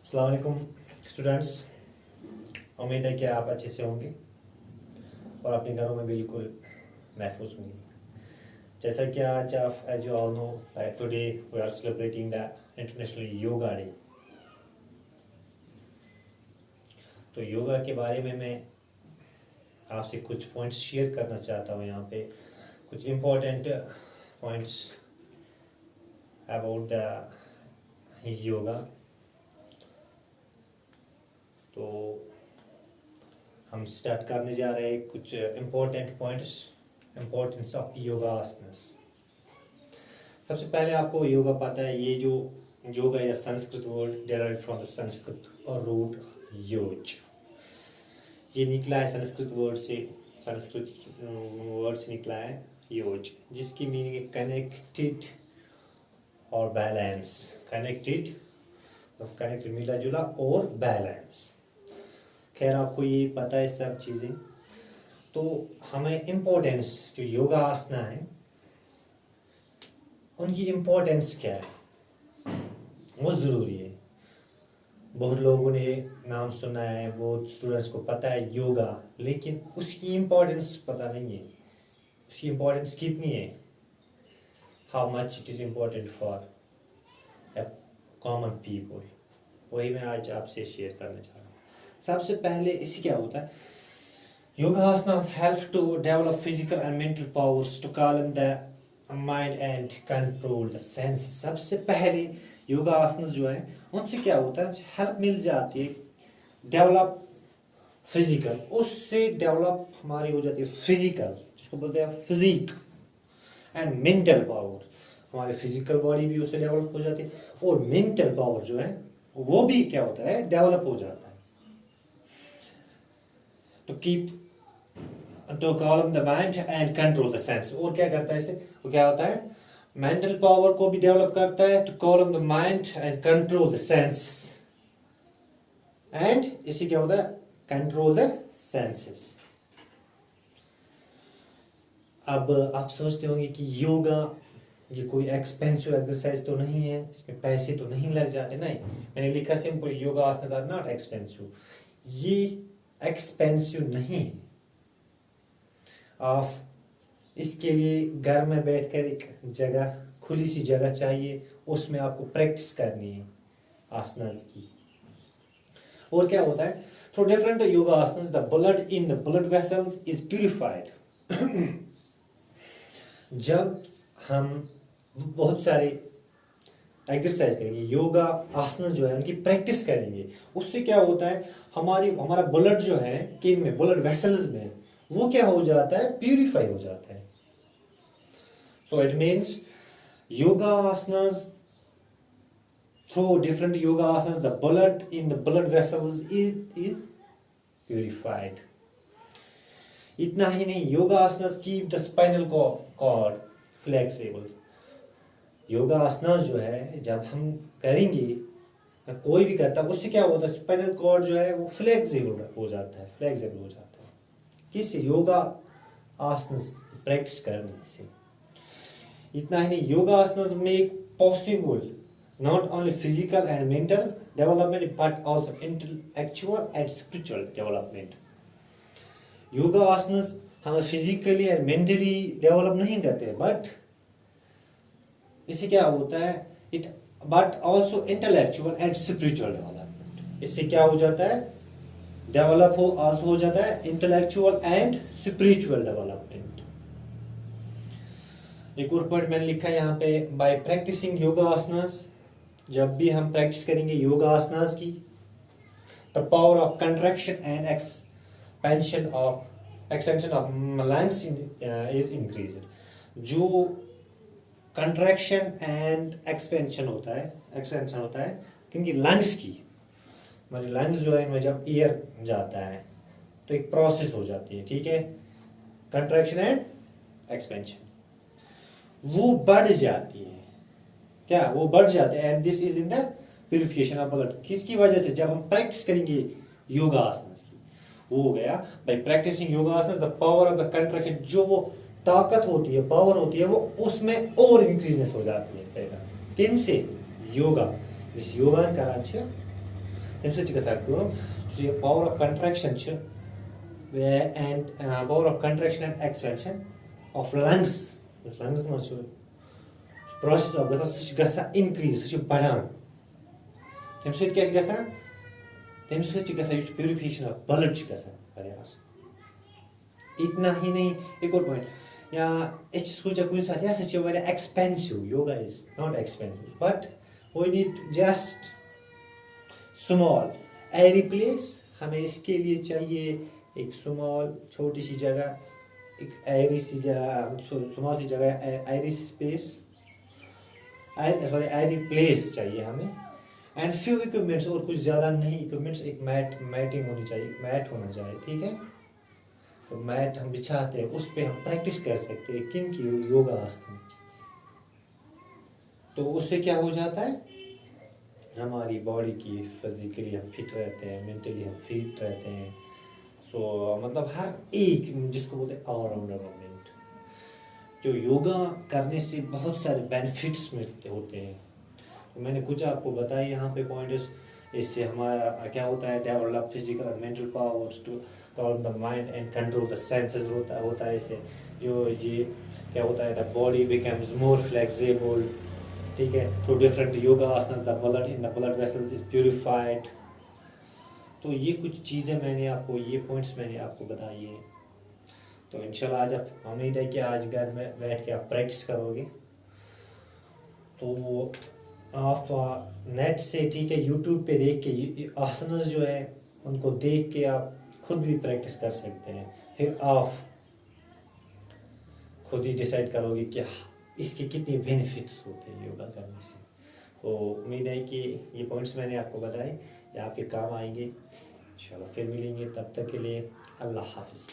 अस्सलाम वालेकुम स्टूडेंट्स। उम्मीद है कि आप अच्छे से होंगे और अपने घरों में बिल्कुल महफूज होंगे। जैसा कि आज आप as you all know that today we are celebrating the international yoga day. तो योगा के बारे में मैं आपसे कुछ पॉइंट्स शेयर करना चाहता हूँ। यहाँ पे कुछ important points about the yoga. तो हम स्टार्ट करने जा रहे हैं कुछ important points, importance of yoga asanas. सबसे पहले आपको योगा पता है, ये जो योगा या Sanskrit word derive from the Sanskrit और रूट योज। ये निकला है संस्कृत वर्ड से, संस्कृत वर्ड से निकला है योज, जिसकी मीनिंग है कनेक्टेड और बैलेंस। कनेक्टेड मिला जुला और बैलेंस। खैर आपको ये पता है सब चीज़ें। तो हमें इम्पोर्टेंस जो योगा आसना है उनकी इम्पोर्टेंस क्या है वो ज़रूरी है। बहुत लोगों ने नाम सुना है, बहुत स्टूडेंट्स को पता है योगा, लेकिन उसकी इम्पोर्टेंस पता नहीं है। उसकी इम्पोर्टेंस कितनी है, how much it is important for a common people, वही मैं आज आपसे शेयर करना चाह रहा हूँ। सबसे पहले इससे क्या होता है, yoga asana helps to develop physical and mental powers to calm the mind and control the senses. सबसे पहले योगा आसना जो है उनसे क्या होता है, हेल्प मिल जाती है डेवलप फिजिकल, उससे डेवलप हमारी हो जाती है फिजिकल, जिसको बोलते हैं फिजिक, एंड मेंटल पावर। हमारी फिजिकल बॉडी भी उससे डेवलप हो जाती है और मेंटल पावर जो है वो भी क्या होता है, डेवलप हो जाता है। to calm the mind and control the sense। और क्या करता है इसे, वो क्या होता है, मेंटल पावर को भी डेवलप करता है, to calm the mind and control the sense, and इसे क्या होता है, control the senses। अब आप सोचते होंगे कि योगा ये कोई एक्सपेंसिव एक्सरसाइज तो नहीं है, इसमें पैसे तो नहीं लग जाते। नहीं, मैंने लिखा simple, yoga asana are not expensive. ये एक्सपेंसिव नहीं है। आप इसके लिए घर में बैठकर एक जगह, खुली सी जगह चाहिए, उसमें आपको प्रैक्टिस करनी है आसनास की। और क्या होता है, through different yoga asanas the blood in the blood vessels is purified. जब हम बहुत सारे एक्सरसाइज करेंगे, योगा आसन जो है उनकी प्रैक्टिस करेंगे, उससे क्या होता है, हमारा ब्लड जो है किन में, ब्लड वेसल्स में, वो क्या हो जाता है, प्यूरिफाई हो जाता है। So it means yoga asanas, through different yoga asanas the blood in the blood vessels is purified. इतना ही नहीं, yoga asanas keep the spinal cord flexible. Yoga asanas जो है जब हम करेंगे, कोई भी करता है, उससे क्या होता है, स्पाइनल कॉर्ड जो है वो फ्लेक्सिबल हो जाता है, फ्लेक्सिबल हो जाता है। किस योगा आसन प्रैक्टिस करने से। इतना ही नहीं, yoga asanas make possible not only physical and mental development but also intellectual and spiritual development. Yoga asanas हमें फिजिकली एंड मेंटली डेवलप नहीं करते, बट इससे क्या होता है, it but also intellectual and spiritual development. इससे क्या हो जाता है, डेवलप हो आल्सो हो जाता है इंटेलेक्चुअल एंड स्पिरिचुअल डेवलपमेंट। एक और पॉइंट मैंने लिखा है यहाँ पे, बाय प्रैक्टिसिंग योगा आसनास, जब भी हम प्रैक्टिस करेंगे योगा आसनास की, the power of contraction and expansion of lungs is increased. जो कंट्रैक्शन एंड एक्सपेंशन होता है क्योंकि लंग्स की, हमारी लंग्स जो है इनमें जब एयर जाता है तो एक प्रोसेस हो जाती है, ठीक है, कंट्रैक्शन एंड एक्सपेंशन, वो बढ़ जाती है। क्या वो बढ़ जाते हैं, and this is in the purification of blood. किसकी वजह से, जब हम प्रैक्टिस करेंगे योगा आसनास की, वो हो गया by practising yoga asanas the power of the contraction, जो वो ताकत होती है, पावर होती है, वो उसमें और इंक्रीजनेस हो जाती है। किन से, योगा, इस योगा कराचे तम सत power of contraction and power of contraction and expansion of lungs मज प्रोसेस ऑफ गसा इंक्रीज सह बढ़ान तम सत प्यूरिफिकेशन ऑफ ब्लड इतना ही नहीं एक और पॉइंट या सोचा कुछ साथ यह expensive yoga is not expensive but we need just small airy place हमें इसके लिए चाहिए एक स्मॉल छोटी सी जगह एक एरी सी जगह स्मॉल सी जगह एरी स्पेस एरी प्लेस चाहिए हमें एंड फ्यू इक्विपमेंट्स और कुछ ज़्यादा नहीं इक्विपमेंट्स एक मैटिंग होनी चाहिए एक मैट होना चाहिए ठीक है तो मैट हम बिछाते हैं उस पर हम प्रैक्टिस कर सकते हैं किन की योगा आसन तो उससे क्या हो जाता है हमारी बॉडी की फिजिकली हम फिट रहते हैं मेंटली हम फिट रहते हैं सो मतलब हर एक जिसको बोलते हैं ऑलराउंडर मूवमेंट जो योगा करने से बहुत सारे बेनिफिट्स मिलते होते हैं तो मैंने कुछ आपको बताया यहाँ पे पॉइंट्स इससे हमारा क्या होता है develop physical and mental powers to calm the mind and control the senses होता है इससे जो ये क्या होता है the body becomes more flexible ठीक है through different yoga asanas the blood in the blood vessels is purified तो ये कुछ चीज़ें मैंने आपको ये पॉइंट्स मैंने आपको बताई है तो इंशाल्लाह आज आप उम्मीद है कि आज घर में बैठ के आप प्रैक्टिस करोगे तो आप नेट से ठीक है यूट्यूब पे देख के आसनस जो है उनको देख के आप खुद भी प्रैक्टिस कर सकते हैं फिर आप खुद ही डिसाइड करोगे कि इसके कितने बेनिफिट्स होते हैं योगा करने से तो उम्मीद है कि ये पॉइंट्स मैंने आपको बताए ये आपके काम आएंगे इंशाल्लाह फिर मिलेंगे तब तक के लिए अल्लाह हाफिज़।